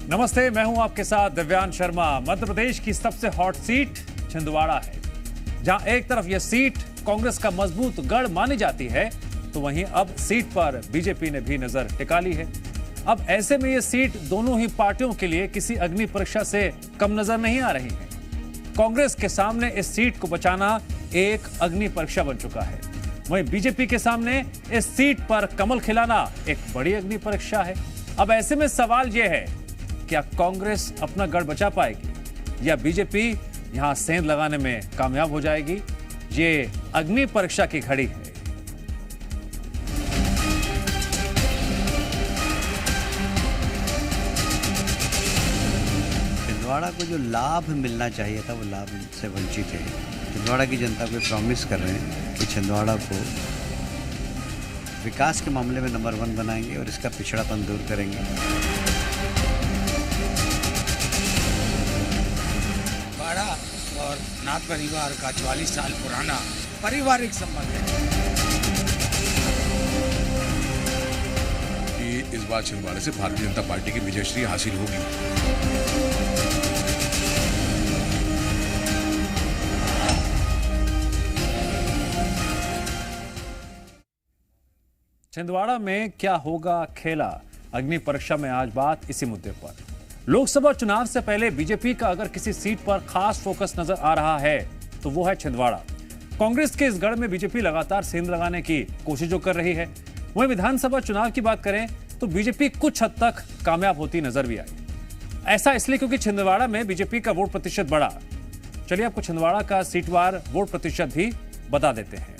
नमस्ते, मैं हूं आपके साथ दिव्यांश शर्मा। मध्य प्रदेश की सबसे हॉट सीट छिंदवाड़ा है, जहां एक तरफ यह सीट कांग्रेस का मजबूत गढ़ मानी जाती है, तो वहीं अब सीट पर बीजेपी ने भी नजर टिका ली है। अब ऐसे में यह सीट दोनों ही पार्टियों के लिए किसी अग्नि परीक्षा से कम नजर नहीं आ रही है। कांग्रेस के सामने इस सीट को बचाना एक अग्नि परीक्षा बन चुका है, वहीं बीजेपी के सामने इस सीट पर कमल खिलाना एक बड़ी अग्नि परीक्षा है। अब ऐसे में सवाल यह है, क्या कांग्रेस अपना गढ़ बचा पाएगी या बीजेपी यहां सेंध लगाने में कामयाब हो जाएगी? ये अग्नि परीक्षा की घड़ी है। छिंदवाड़ा को जो लाभ मिलना चाहिए था, वो लाभ से वंचित है। छिंदवाड़ा की जनता को प्रॉमिस कर रहे हैं कि छिंदवाड़ा को विकास के मामले में नंबर 1 बनाएंगे और इसका पिछड़ापन दूर करेंगे। बाड़ा और नाथ परिवार का 44 साल पुराना पारिवारिक संबंध है कि इस बार छिंदवाड़े से भारतीय जनता पार्टी की विजयश्री हासिल होगी। छिंदवाड़ा में क्या होगा खेला? अग्नि परीक्षा में आज बात इसी मुद्दे पर। लोकसभा चुनाव से पहले बीजेपी का अगर किसी सीट पर खास फोकस नजर आ रहा है तो वो है छिंदवाड़ा। कांग्रेस के इस गढ़ में बीजेपी लगातार सेंध लगाने की कोशिश जो कर रही है। वहीं विधानसभा चुनाव की बात करें तो बीजेपी कुछ हद तक कामयाब होती नजर भी आई। ऐसा इसलिए क्योंकि छिंदवाड़ा में बीजेपी का वोट प्रतिशत बढ़ा। चलिए आपको छिंदवाड़ा का सीटवार वोट प्रतिशत भी बता देते हैं।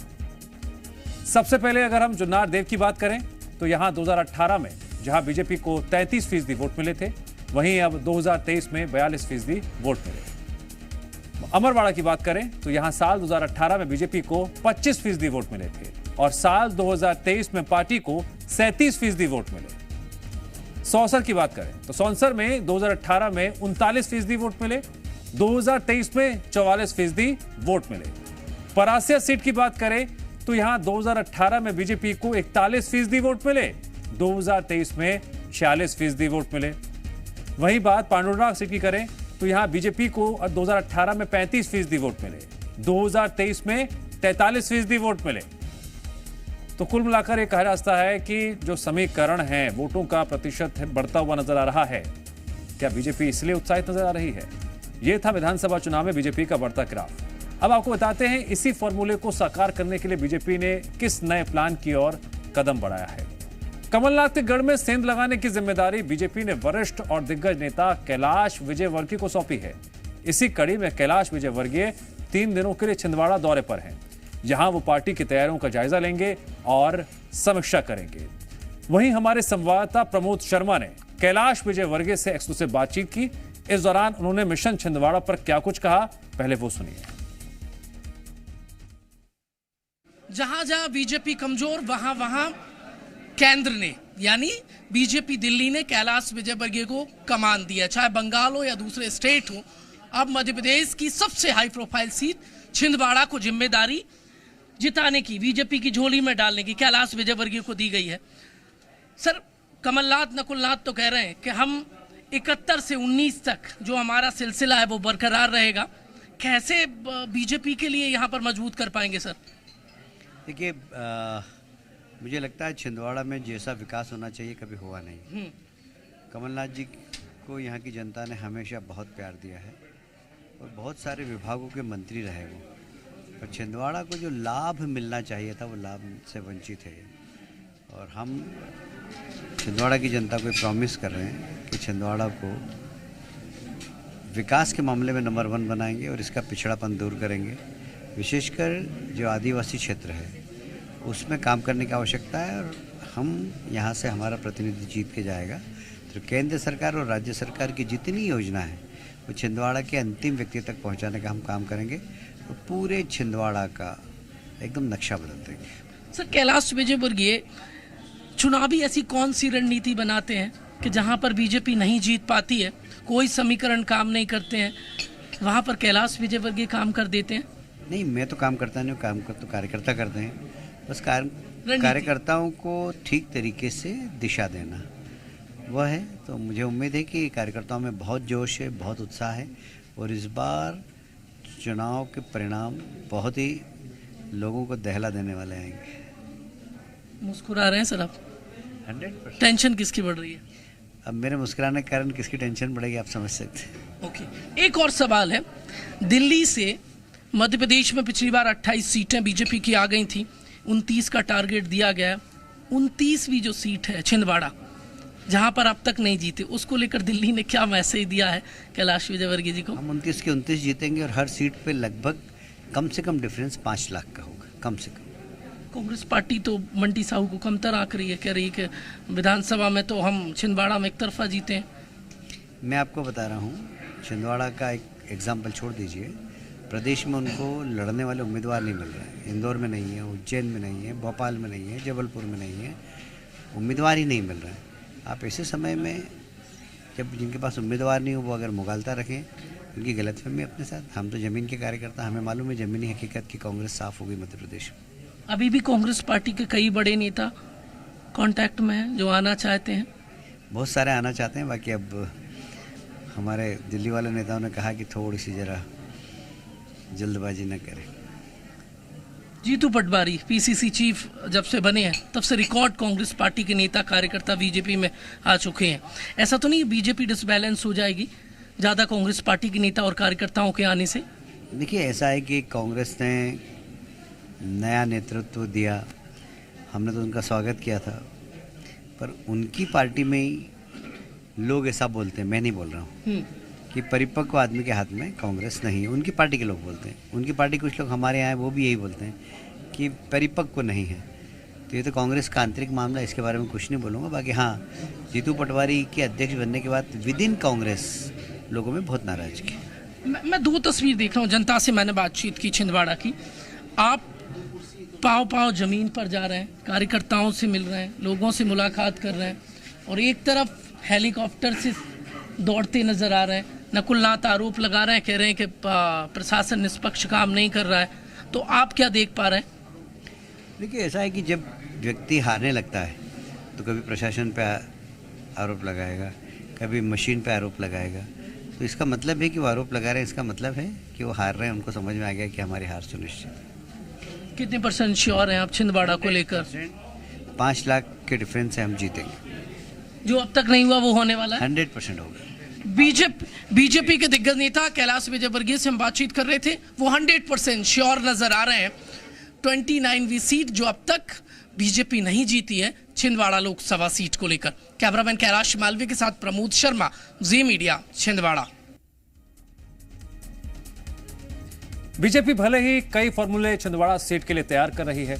सबसे पहले अगर हम जुन्नार देव की बात करें तो यहां 2018 में जहां बीजेपी को 33% वोट मिले थे, वहीं अब 2023 में 42% वोट मिले। अमरवाड़ा की बात करें तो यहां साल 2018 में बीजेपी को 25% वोट मिले थे और साल 2023 में पार्टी को 37% वोट मिले। सौंसर की बात करें तो सौंसर में 2018 में 39% वोट मिले, 2023 में 44% वोट मिले। परासिया सीट की बात करें तो यहां 2018 में बीजेपी को 41% वोट मिले, 2023 में 46% वोट मिले। वही बात पांडुरनाग सीट की करें तो यहां बीजेपी को 2018 में 35% वोट मिले, 2023 में 43% वोट मिले। तो कुल मिलाकर एक कहा जा सकता है कि जो समीकरण है, वोटों का प्रतिशत बढ़ता हुआ नजर आ रहा है। क्या बीजेपी इसलिए उत्साहित नजर आ रही है? यह था विधानसभा चुनाव में बीजेपी का बढ़ता ग्राफ। अब आपको बताते हैं इसी फॉर्मूले को साकार करने के लिए बीजेपी ने किस नए प्लान की ओर कदम बढ़ाया है। कमलनाथ के गढ़ में सेंध लगाने की जिम्मेदारी बीजेपी ने वरिष्ठ और दिग्गज नेता कैलाश विजयवर्गीय को सौंपी है। इसी कड़ी में कैलाश विजयवर्गीय 3 दिनों के लिए छिंदवाड़ा दौरे पर हैं। यहां वो पार्टी की तैयारियों का जायजा लेंगे और समीक्षा करेंगे। वहीं हमारे संवाददाता प्रमोद शर्मा ने कैलाश विजयवर्गीय से एक्सक्लूसिव बातचीत की। इस दौरान उन्होंने मिशन छिंदवाड़ा पर क्या कुछ कहा, पहले वो सुनिए। जहां जहां बीजेपी कमजोर, वहां वहां केंद्र ने यानी बीजेपी दिल्ली ने कैलाश विजयवर्गीय को कमान दिया। चाहे बंगाल हो या दूसरे स्टेट हो, अब मध्य प्रदेश की सबसे हाई प्रोफाइल सीट छिंदवाड़ा को जिम्मेदारी जिताने की, बीजेपी की झोली में डालने की कैलाश विजयवर्गीय को दी गई है। सर, कमलनाथ नकुलनाथ तो कह रहे हैं कि हम 71 से 19 तक जो हमारा सिलसिला है वो बरकरार रहेगा। कैसे बीजेपी के लिए यहाँ पर मजबूत कर पाएंगे सर? देखिए, मुझे लगता है छिंदवाड़ा में जैसा विकास होना चाहिए कभी हुआ नहीं। कमलनाथ जी को यहाँ की जनता ने हमेशा बहुत प्यार दिया है और बहुत सारे विभागों के मंत्री रहे वो, और छिंदवाड़ा को जो लाभ मिलना चाहिए था वो लाभ से वंचित है। और हम छिंदवाड़ा की जनता को प्रॉमिस कर रहे हैं कि छिंदवाड़ा को विकास के मामले में नंबर 1 बनाएंगे और इसका पिछड़ापन दूर करेंगे। विशेषकर जो आदिवासी क्षेत्र है उसमें काम करने की आवश्यकता है और हम यहाँ से हमारा प्रतिनिधि जीत के जाएगा तो केंद्र सरकार और राज्य सरकार की जितनी योजना है वो छिंदवाड़ा के अंतिम व्यक्ति तक पहुँचाने का हम काम करेंगे और पूरे छिंदवाड़ा का एकदम नक्शा बदल देंगे। सर, कैलाश विजयवर्गीय चुनावी ऐसी कौन सी रणनीति बनाते हैं कि जहाँ पर बीजेपी नहीं जीत पाती है, कोई समीकरण काम नहीं करते हैं, वहाँ पर कैलाश विजयवर्गीय काम कर देते हैं? नहीं, मैं तो काम करता नहीं हूँ, काम कर तो कार्यकर्ता करते हैं। बस कार्यकर्ताओं को ठीक तरीके से दिशा देना। वह है। तो मुझे उम्मीद है कि कार्यकर्ताओं में बहुत जोश है, बहुत उत्साह है और इस बार चुनाव के परिणाम बहुत ही लोगों को दहला देने वाले आएंगे। मुस्कुरा रहे हैं सर आप, 100%। टेंशन किसकी बढ़ रही है? अब मेरे मुस्कुराने के कारण किसकी टेंशन बढ़ेगी आप समझ सकते हैं। ओके, एक और सवाल है। दिल्ली से मध्य प्रदेश में पिछली बार 28 सीटें बीजेपी की आ गई थी, 29 का टारगेट दिया गया है। 29वीं जो सीट है छिंदवाड़ा, जहां पर अब तक नहीं जीते, उसको लेकर दिल्ली ने क्या मैसेज दिया है कैलाश विजयवर्गीय जी को? हम 29 के 29 जीतेंगे और हर सीट पे लगभग कम से कम डिफरेंस 5 लाख का होगा, कम से कम। कांग्रेस पार्टी तो मंटी साहू को कमतर आंक रही है, कह रही है कि विधानसभा में तो हम छिंदवाड़ा में एक तरफा जीते हैं। मैं आपको बता रहा हूँ, छिंदवाड़ा का एक एग्जाम्पल छोड़ दीजिए, प्रदेश में उनको लड़ने वाले उम्मीदवार नहीं मिल रहे हैं। इंदौर में नहीं है, उज्जैन में नहीं है, भोपाल में नहीं है, जबलपुर में नहीं है, उम्मीदवार ही नहीं मिल रहे हैं। आप ऐसे समय में जब जिनके पास उम्मीदवार नहीं हो वो अगर मुगालता रखें, उनकी गलतफहमी अपने साथ। हम तो ज़मीन के कार्यकर्ता, हमें मालूम है ज़मीनी हकीकत की कांग्रेस साफ हो गई मध्य प्रदेश में। अभी भी कांग्रेस पार्टी के कई बड़े नेता कांटेक्ट में हैं जो आना चाहते हैं। बहुत सारे आना चाहते हैं, बाकी अब हमारे दिल्ली वाले नेताओं ने कहा कि थोड़ी सी ज़रा जल्दबाजी न करें। जीतू पटवारी पीसीसी चीफ जब से बने हैं तब से रिकॉर्ड कांग्रेस पार्टी के नेता कार्यकर्ता बीजेपी में आ चुके हैं। ऐसा तो नहीं बीजेपी डिसबैलेंस हो जाएगी ज़्यादा कांग्रेस पार्टी के नेता और कार्यकर्ताओं के आने से? देखिए, ऐसा है कि कांग्रेस ने नया नेतृत्व दिया, हमने तो उनका स्वागत किया था, पर उनकी पार्टी में ही लोग ऐसा बोलते हैं, मैं नहीं बोल रहा हूँ, कि परिपक्व आदमी के हाथ में कांग्रेस नहीं है। उनकी पार्टी के लोग बोलते हैं, उनकी पार्टी कुछ लोग हमारे यहाँ हैं वो भी यही बोलते हैं कि परिपक्व नहीं है। तो ये तो कांग्रेस का आंतरिक मामला, इसके बारे में कुछ नहीं बोलूँगा। बाकी हाँ, जीतू पटवारी के अध्यक्ष बनने के बाद विद इन कांग्रेस लोगों में बहुत नाराजगी है। मैं 2 तस्वीर देख रहा हूँ, जनता से मैंने बातचीत की छिंदवाड़ा की। आप पाँव जमीन पर जा रहे हैं, कार्यकर्ताओं से मिल रहे हैं, लोगों से मुलाकात कर रहे हैं, और एक तरफ हेलीकॉप्टर से दौड़ते नजर आ रहे हैं। नकुल नाथ आरोप लगा रहे हैं, कह रहे हैं कि प्रशासन निष्पक्ष काम नहीं कर रहा है। तो आप क्या देख पा रहे हैं? देखिए, ऐसा है कि जब व्यक्ति हारने लगता है तो कभी प्रशासन पे आरोप लगाएगा, कभी मशीन पे आरोप लगाएगा। तो इसका मतलब है कि वो आरोप लगा रहे हैं, इसका मतलब है कि वो हार रहे हैं, उनको समझ में आ गया कि हमारी हार सुनिश्चित है। कितने % श्योर हैं आप छिंदवाड़ा को लेकर? 5 लाख के डिफरेंस से हम जीतेंगे। जो अब तक नहीं हुआ वो होने वाला है? 100% होगा। बीजेपी के दिग्गज नेता कैलाश विजयवर्गीय से हम बातचीत कर रहे थे, वो 100% श्योर नजर आ रहे हैं। 29वीं सीट जो अब तक बीजेपी नहीं जीती है छिंदवाड़ा लोकसभा सीट को लेकर। कैमरामैन कैलाश मालवीय के साथ प्रमोद शर्मा, जी मीडिया, छिंदवाड़ा। बीजेपी भले ही कई फॉर्मूले छिंदवाड़ा सीट के लिए तैयार कर रही है,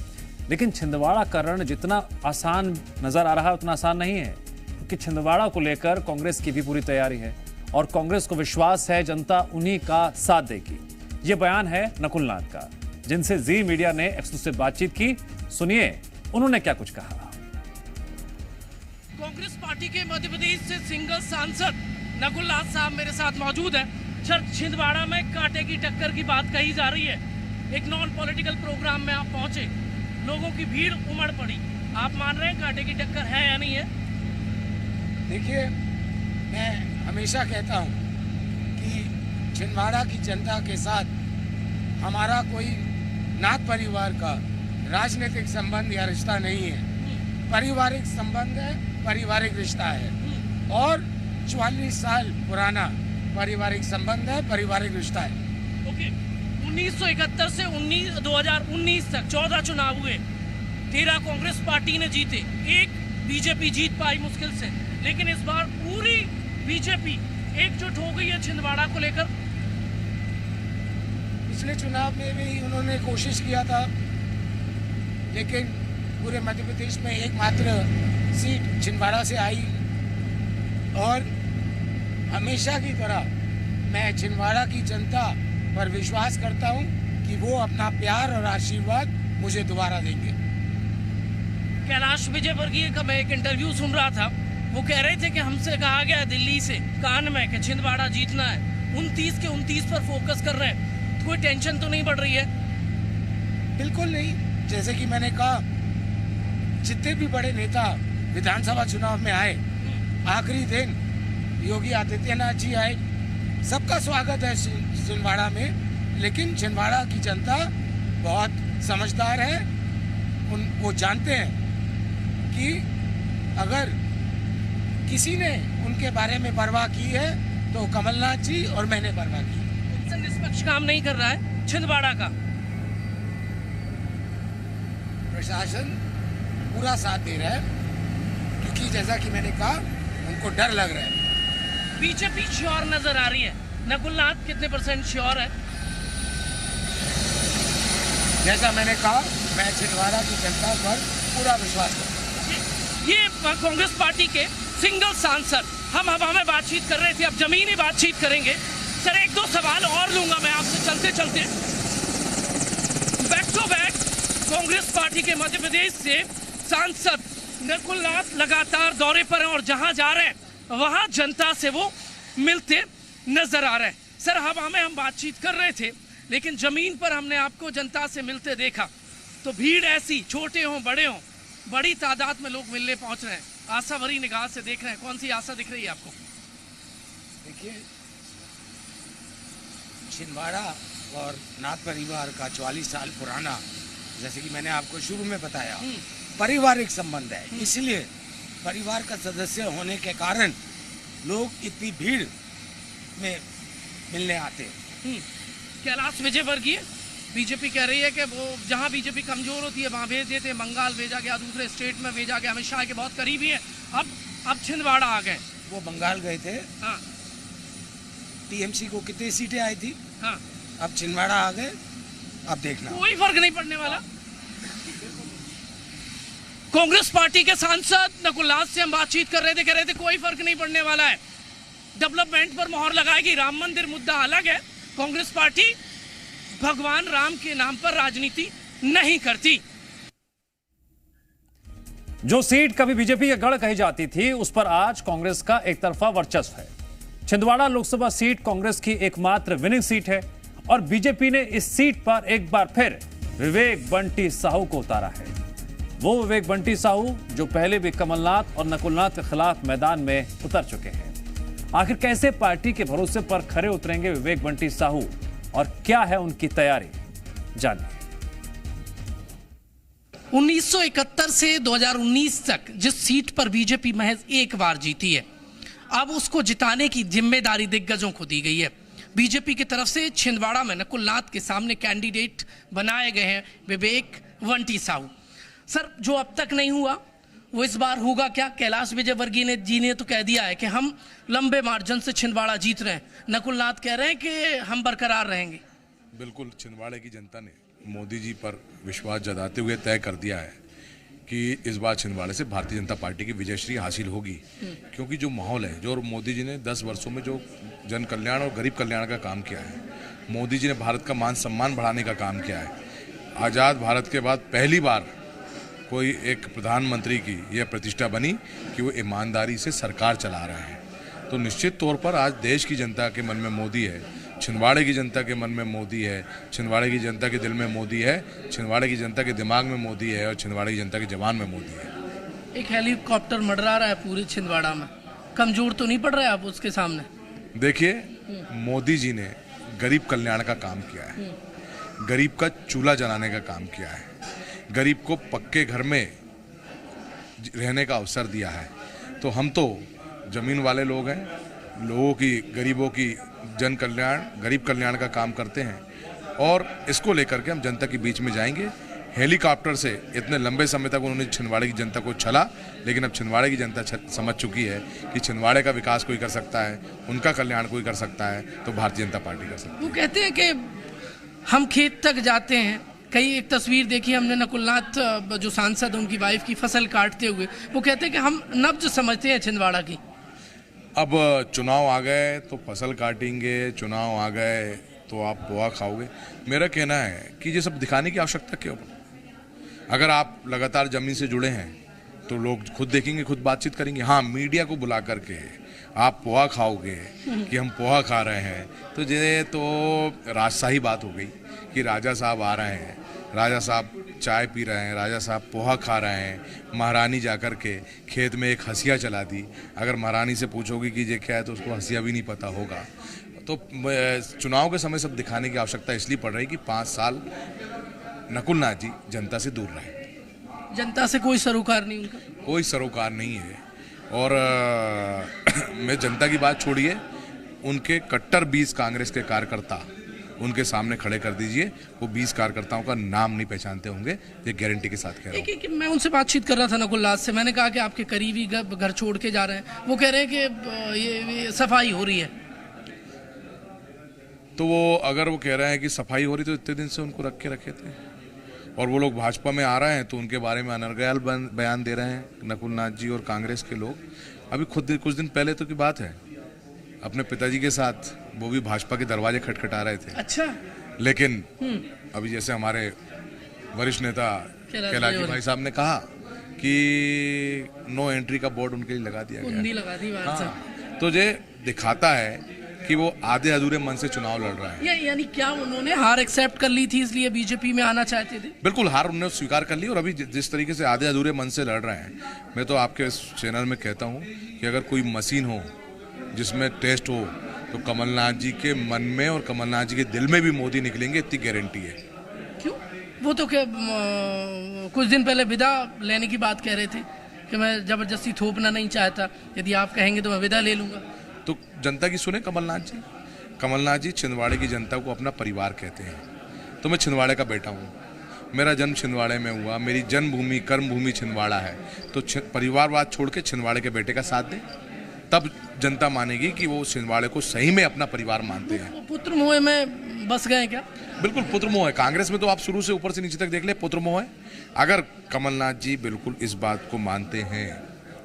लेकिन छिंदवाड़ा का रण जितना आसान नजर आ रहा है उतना आसान नहीं है, क्योंकि छिंदवाड़ा को लेकर कांग्रेस की भी पूरी तैयारी है और कांग्रेस को विश्वास है जनता उन्हीं का साथ देगी। ये बयान है नकुल नाथ का, जिनसे जी मीडिया ने एक्सक्लूसिव बातचीत की। सुनिए उन्होंने क्या कुछ कहा। कांग्रेस पार्टी के मध्य प्रदेश से सिंगल सांसद नकुल नाथ साहब मेरे साथ मौजूद हैं। सर, छिंदवाड़ा में कांटे की टक्कर की बात कही जा रही है। एक नॉन पॉलिटिकल प्रोग्राम में आप पहुंचे, लोगों की भीड़ उमड़ पड़ी, आप मान रहे हैं कांटे की टक्कर है या नहीं है? देखिए, मैं हमेशा कहता हूँ कि छिंदवाड़ा की जनता के साथ हमारा कोई नाथ परिवार का राजनीतिक संबंध या रिश्ता नहीं है। पारिवारिक संबंध है, पारिवारिक रिश्ता है, और 44 साल पुराना पारिवारिक संबंध है, पारिवारिक रिश्ता है। ओके, 1971 से 2019 तक 14 चुनाव हुए, 13 कांग्रेस पार्टी ने जीते, 1 बीजेपी जीत पाई मुश्किल से, लेकिन इस बार पूरी बीजेपी एकजुट हो गई है छिंदवाड़ा को लेकर। पिछले चुनाव में भी उन्होंने कोशिश किया था, लेकिन पूरे मध्य प्रदेश में एकमात्र सीट छिंदवाड़ा से आई, और हमेशा की तरह मैं छिंदवाड़ा की जनता पर विश्वास करता हूं कि वो अपना प्यार और आशीर्वाद मुझे दोबारा देंगे। कैलाश विजयवर्गीय का मैं एक इंटरव्यू सुन रहा था, वो कह रहे थे कि हमसे कहा गया दिल्ली से कान में कि छिंदवाड़ा जीतना है, 29 के 29 पर फोकस कर रहे हैं। तो कोई टेंशन तो नहीं बढ़ रही है? बिल्कुल नहीं। जैसे कि मैंने कहा, जितने भी बड़े नेता विधानसभा चुनाव में आए, आखिरी दिन योगी आदित्यनाथ जी आए। सबका स्वागत है छिंदवाड़ा में, लेकिन छिंदवाड़ा की जनता बहुत समझदार है। वो जानते हैं कि अगर किसी ने उनके बारे में परवाह की है तो कमलनाथ जी और मैंने परवाह की। उनसे निष्पक्ष काम नहीं कर रहा है छिंदवाड़ा का। प्रशासन पूरा साथ दे रहा है, क्योंकि जैसा कि मैंने कहा उनको डर लग रहा है। बीजेपी श्योर नजर आ रही है। नकुलनाथ कितने % श्योर है? जैसा मैंने कहा, मैं छिंदवाड़ा की जनता पर पूरा विश्वास करता हूं। ये कांग्रेस पार्टी के सिंगल सांसद हम हवा में बातचीत कर रहे थे, अब जमीनी बातचीत करेंगे। सर, एक दो सवाल और लूंगा मैं आपसे चलते चलते। Back to back Congress party के मध्य प्रदेश से सांसद नकुलनाथ लगातार दौरे पर हैं और जहां जा रहे हैं वहां जनता से वो मिलते नजर आ रहे हैं। सर, हवा में हम बातचीत कर रहे थे, लेकिन जमीन पर हमने आपको जनता से मिलते देखा तो भीड़ ऐसी, छोटे हों बड़े हों, बड़ी तादाद में लोग मिलने पहुंच रहे हैं। आशा भरी निगाह से देख रहे हैं। कौन सी आशा दिख रही है आपको? देखिए, छिंदवाड़ा और नाथ परिवार का 44 साल पुराना, जैसे कि मैंने आपको शुरू में बताया, पारिवारिक संबंध है। इसलिए परिवार का सदस्य होने के कारण लोग इतनी भीड़ में मिलने आते हैं। कैलाश विजयवर्गीय, बीजेपी कह रही है कि वो जहां बीजेपी कमजोर होती है वहां भेज देते हैं। बंगाल भेजा गया, दूसरे स्टेट में भेजा गया, अमित शाह के बहुत करीबी हैं। अब छिंदवाड़ा आ गए। वो बंगाल गए थे। हाँ, टीएमसी को कितनी सीटें आई थी? हाँ, अब छिंदवाड़ा आ गए। अब देखना, कोई फर्क नहीं पड़ने वाला। कांग्रेस पार्टी के सांसद नकुलनाथ से हम बातचीत कर रहे थे, कह रहे थे कोई फर्क नहीं पड़ने वाला है। डेवलपमेंट पर मोहर लगाएगी। राम मंदिर मुद्दा अलग है। कांग्रेस पार्टी भगवान राम के नाम पर राजनीति नहीं करती। जो सीट कभी बीजेपी के गढ़ कही जाती थी, उस पर आज कांग्रेस का एक तरफा वर्चस्व है। छिंदवाड़ा लोकसभा सीट कांग्रेस की एकमात्र विनिंग सीट है और बीजेपी ने इस सीट पर एक बार फिर विवेक बंटी साहू को उतारा है। वो विवेक बंटी साहू जो पहले भी कमलनाथ और नकुलनाथ के खिलाफ मैदान में उतर चुके हैं। आखिर कैसे पार्टी के भरोसे पर खरे उतरेंगे विवेक बंटी साहू और क्या है उनकी तैयारी, जानिए। 1971 से 2019 तक जिस सीट पर बीजेपी महज एक बार जीती है, अब उसको जिताने की जिम्मेदारी दिग्गजों को दी गई है। बीजेपी की तरफ से छिंदवाड़ा में नकुलनाथ के सामने कैंडिडेट बनाए गए हैं विवेक बंटी साहू। सर, जो अब तक नहीं हुआ वो इस बार होगा क्या? कैलाश विजयवर्गीय जी ने तो कह दिया है कि हम लंबे मार्जिन से छिंदवाड़ा जीत रहे हैं। नकुलनाथ कह रहे हैं कि हम बरकरार रहेंगे। बिल्कुल, छिंदवाड़े की जनता ने मोदी जी पर विश्वास जताते हुए तय कर दिया है कि इस बार छिंदवाड़े से भारतीय जनता पार्टी की विजयश्री हासिल होगी। क्योंकि जो माहौल है, जो मोदी जी ने 10 वर्षों में जो जन कल्याण और गरीब कल्याण का काम किया है, मोदी जी ने भारत का मान सम्मान बढ़ाने का काम किया है। आज़ाद भारत के बाद पहली बार कोई एक प्रधानमंत्री की यह प्रतिष्ठा बनी कि वो ईमानदारी से सरकार चला रहे हैं। तो निश्चित तौर पर आज देश की जनता के मन में मोदी है, छिंदवाड़े की जनता के मन में मोदी है, छिंदवाड़े की जनता के दिल में मोदी है, छिंदवाड़े की जनता के दिमाग में मोदी है और छिंदवाड़े की जनता के जवान में मोदी है। एक हेलीकॉप्टर मंडरा रहा है पूरे छिंदवाड़ा में, कमजोर तो नहीं पड़ रहा है आप उसके सामने? देखिए, मोदी जी ने गरीब कल्याण का काम किया है, गरीब का चूल्हा जलाने का काम किया है, गरीब को पक्के घर में रहने का अवसर दिया है। तो हम तो जमीन वाले लोग हैं, लोगों की, गरीबों की जन कल्याण, गरीब कल्याण का काम करते हैं और इसको लेकर के हम जनता के बीच में जाएंगे। हेलीकॉप्टर से इतने लंबे समय तक उन्होंने छिंदवाड़े की जनता को छला, लेकिन अब छिंदवाड़े की जनता समझ चुकी है कि छिंदवाड़े का विकास कोई कर सकता है, उनका कल्याण कोई कर सकता है तो भारतीय जनता पार्टी कर सकती है। वो कहते हैं कि हम खेत तक जाते हैं। कई एक तस्वीर देखी हमने नकुलनाथ जो सांसद उनकी वाइफ की फसल काटते हुए, वो कहते हैं कि हम नब्ज समझते हैं छिंदवाड़ा की। अब चुनाव आ गए तो फसल काटेंगे, चुनाव आ गए तो आप पोहा खाओगे। मेरा कहना है कि ये सब दिखाने की आवश्यकता क्यों? अगर आप लगातार जमीन से जुड़े हैं तो लोग खुद देखेंगे, खुद बातचीत करेंगे। हाँ, मीडिया को बुला करके आप पोहा खाओगे कि हम पोहा खा रहे हैं, तो ये तो राजशाही बात हो गई कि राजा साहब आ रहे हैं, राजा साहब चाय पी रहे हैं, राजा साहब पोहा खा रहे हैं, महारानी जाकर के खेत में एक हंसिया चला दी। अगर महारानी से पूछोगे कि ये क्या है तो उसको हंसिया भी नहीं पता होगा। तो चुनाव के समय सब दिखाने की आवश्यकता इसलिए पड़ रही कि 5 साल नकुल नाथ जी जनता से दूर रहे। जनता से कोई सरोकार नहीं उनका, कोई सरोकार नहीं है। और मैं जनता की बात छोड़िए, उनके कट्टर 20 कांग्रेस के कार्यकर्ता उनके सामने खड़े कर दीजिए, वो 20 कार्यकर्ताओं का नाम नहीं पहचानते होंगे, ये गारंटी के साथ कह रहा हूँ। मैं उनसे बातचीत कर रहा था नकुल नाथ से, मैंने कहा कि आपके करीबी घर छोड़ के जा रहे हैं, वो कह रहे हैं कि ये सफाई हो रही है। तो वो अगर वो कह रहे हैं कि सफाई हो रही तो इतने दिन से उनको रख के रखे थे, और वो लोग भाजपा में आ रहे हैं तो उनके बारे में अनर्गल बयान दे रहे हैं नकुल नाथ जी और कांग्रेस के लोग। अभी खुद कुछ दिन पहले तो की बात है, अपने पिताजी के साथ वो भी भाजपा के दरवाजे खटखटा रहे थे। अच्छा। लेकिन अभी जैसे हमारे वरिष्ठ नेता कैलाश भाई साहब ने कहा कि नो एंट्री का बोर्ड उनके लिए लगा दिया गया, लगा दी। हाँ, तो ये दिखाता है कि वो आधे अधूरे मन से चुनाव लड़ रहा है। यानी क्या उन्होंने हार एक्सेप्ट कर ली थी इसलिए बीजेपी में आना चाहते थे? बिल्कुल, हार उन्होंने स्वीकार कर ली, और अभी जिस तरीके से आधे अधूरे मन से लड़ रहे हैं, मैं तो आपके इस चैनल में कहता हूं कि अगर कोई मशीन हो जिसमें टेस्ट हो तो कमलनाथ जी के मन में और कमलनाथ जी के दिल में भी मोदी निकलेंगे, इतनी गारंटी है। क्यों? वो तो क्या कुछ दिन पहले विदा लेने की बात कह रहे थे कि मैं जबरदस्ती थोपना नहीं चाहता, यदि आप कहेंगे तो मैं विदा ले लूंगा। तो जनता की सुने कमलनाथ जी छिंदवाड़े की जनता को अपना परिवार कहते हैं। तो मैं छिंदवाड़े का बेटा हूँ, मेरा जन्म छिंदवाड़े में हुआ, मेरी जन्मभूमि कर्मभूमि छिंदवाड़ा है, तो परिवारवाद छोड़ के छिंदवाड़े के बेटे का साथ दें, तब जनता मानेगी कि वो छिंदवाड़े को सही में अपना परिवार मानते हैं। पुत्र मोह में बस गए क्या? बिल्कुल पुत्र मोह है। कांग्रेस में तो आप शुरू से ऊपर से नीचे तक देख ले, पुत्र मोह है। अगर कमलनाथ जी बिल्कुल इस बात को मानते हैं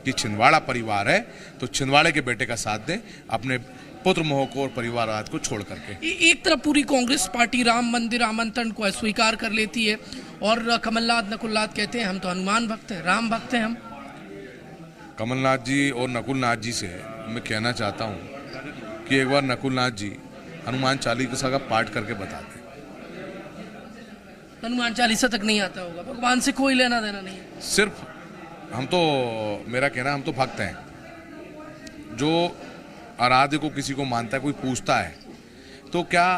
कि छिंदवाड़ा परिवार है तो छिंदवाड़े के बेटे का साथ दें, अपने पुत्र मोह को और परिवारवाद को छोड़ करके। एक तरफ पूरी कांग्रेस पार्टी राम मंदिर आमंत्रण को अस्वीकार कर लेती है और कमलनाथ नकुलनाथ कहते हैं हम तो हनुमान भक्त हैं, राम भक्त हैं हम। कमलनाथ जी और नकुलनाथ जी से मैं कहना चाहता हूं कि एक बार नकुलनाथ जी हनुमान चालीसा का पाठ करके बता दें। हनुमान चालीसा तक नहीं आता होगा, भगवान से कोई लेना देना नहीं है। सिर्फ हम तो, मेरा कहना, हम तो भक्त हैं। जो आराध्य को किसी को मानता है, कोई पूछता है तो क्या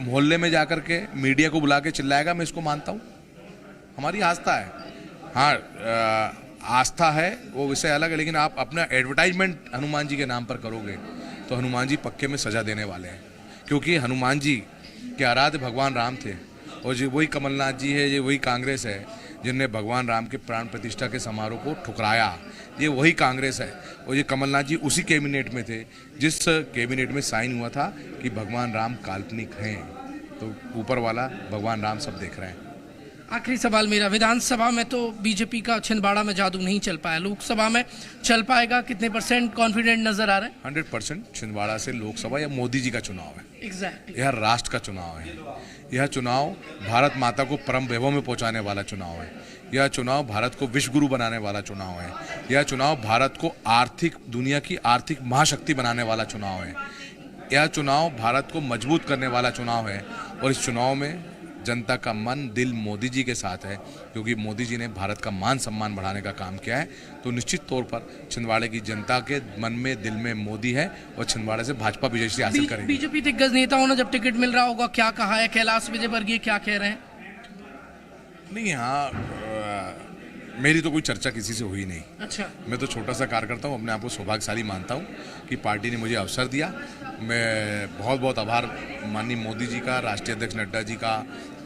मोहल्ले में जाकर के मीडिया को बुला के चिल्लाएगा मैं इसको मानता हूँ? हमारी आस्था है। हाँ, आस्था है वो विषय अलग है, लेकिन आप अपना एडवर्टाइजमेंट हनुमान जी के नाम पर करोगे तो हनुमान जी पक्के में सजा देने वाले हैं, क्योंकि हनुमान जी के आराध्य भगवान राम थे, और जो वही कमलनाथ जी है, ये वही कांग्रेस है जिनने भगवान राम के प्राण प्रतिष्ठा के समारोह को ठुकराया। ये वही कांग्रेस है, और ये कमलनाथ जी उसी कैबिनेट में थे जिस कैबिनेट में साइन हुआ था कि भगवान राम काल्पनिक हैं, तो ऊपर वाला भगवान राम सब देख रहे हैं। आखिरी सवाल मेरा, विधानसभा में तो बीजेपी का छिंदवाड़ा में जादू नहीं चल पाया, लोकसभा में चल पाएगा? कितने % कॉन्फिडेंट नजर आ रहे हैं? 100% छिंदवाड़ा से लोकसभा या मोदी जी का चुनाव है। एग्जैक्टली। यह राष्ट्र का चुनाव है। यह चुनाव भारत माता को परम वैभव में पहुंचाने वाला चुनाव है। यह चुनाव भारत को विश्व गुरु बनाने वाला चुनाव है। यह चुनाव भारत को दुनिया की आर्थिक महाशक्ति बनाने वाला चुनाव है। यह चुनाव भारत को मजबूत करने वाला चुनाव है, और इस चुनाव में जनता का मन दिल मोदी जी के साथ है, क्योंकि मोदी जी ने भारत का मान सम्मान बढ़ाने का काम किया है। तो निश्चित तौर पर छिंदवाड़े की जनता के मन में दिल में मोदी है, और छिंदवाड़े से भाजपा विजयश्री हासिल करेगी। बीजेपी दिग्गज नेताओं ने जब टिकट मिल रहा होगा क्या कहा है? कैलाश विजयवर्गीय क्या कह रहे हैं? नहीं, हाँ, मेरी तो कोई चर्चा किसी से हुई नहीं। अच्छा। मैं तो छोटा सा कार्यकर्ता हूँ, अपने आप को सौभाग्यशाली मानता हूँ कि पार्टी ने मुझे अवसर दिया। मैं बहुत बहुत आभार माननीय मोदी जी का, राष्ट्रीय अध्यक्ष नड्डा जी का,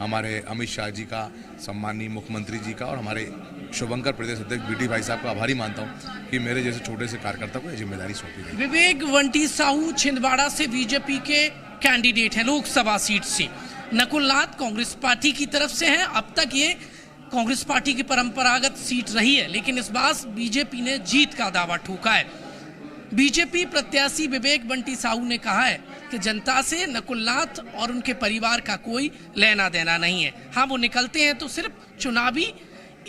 हमारे अमित शाह जी का, सम्माननीय मुख्यमंत्री जी का, और हमारे शुभंकर प्रदेश अध्यक्ष बीडी भाई साहब का आभारी मानता हूँ कि मेरे जैसे छोटे से कार्यकर्ता को यह जिम्मेदारी सौंपी गई। विवेक वंटी साहू छिंदवाड़ा से बीजेपी के कैंडिडेट हैं लोकसभा सीट से। नकुलनाथ कांग्रेस पार्टी की तरफ से हैं। अब तक ये कांग्रेस पार्टी की परंपरागत सीट रही है, लेकिन इस बार बीजेपी ने जीत का दावा ठोका है। बीजेपी प्रत्याशी विवेक बंटी साहू ने कहा है कि जनता से नकुलनाथ और उनके परिवार का कोई लेना देना नहीं है। हाँ, वो निकलते हैं तो सिर्फ चुनावी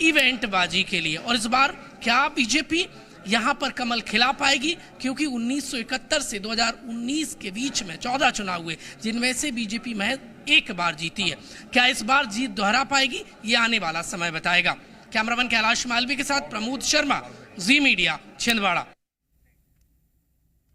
इवेंटबाजी के लिए। और इस बार क्या बीजेपी यहाँ पर कमल खिला पाएगी, क्योंकि 1971 से 2019 के बीच में 14 चुनाव हुए, जिनमें से बीजेपी महज एक बार जीती है। क्या इस बार जीत दोहरा पाएगी, ये आने वाला समय बताएगा। कैमरामैन कैलाश मालवी के साथ प्रमोद शर्मा, जी मीडिया, छिंदवाड़ा।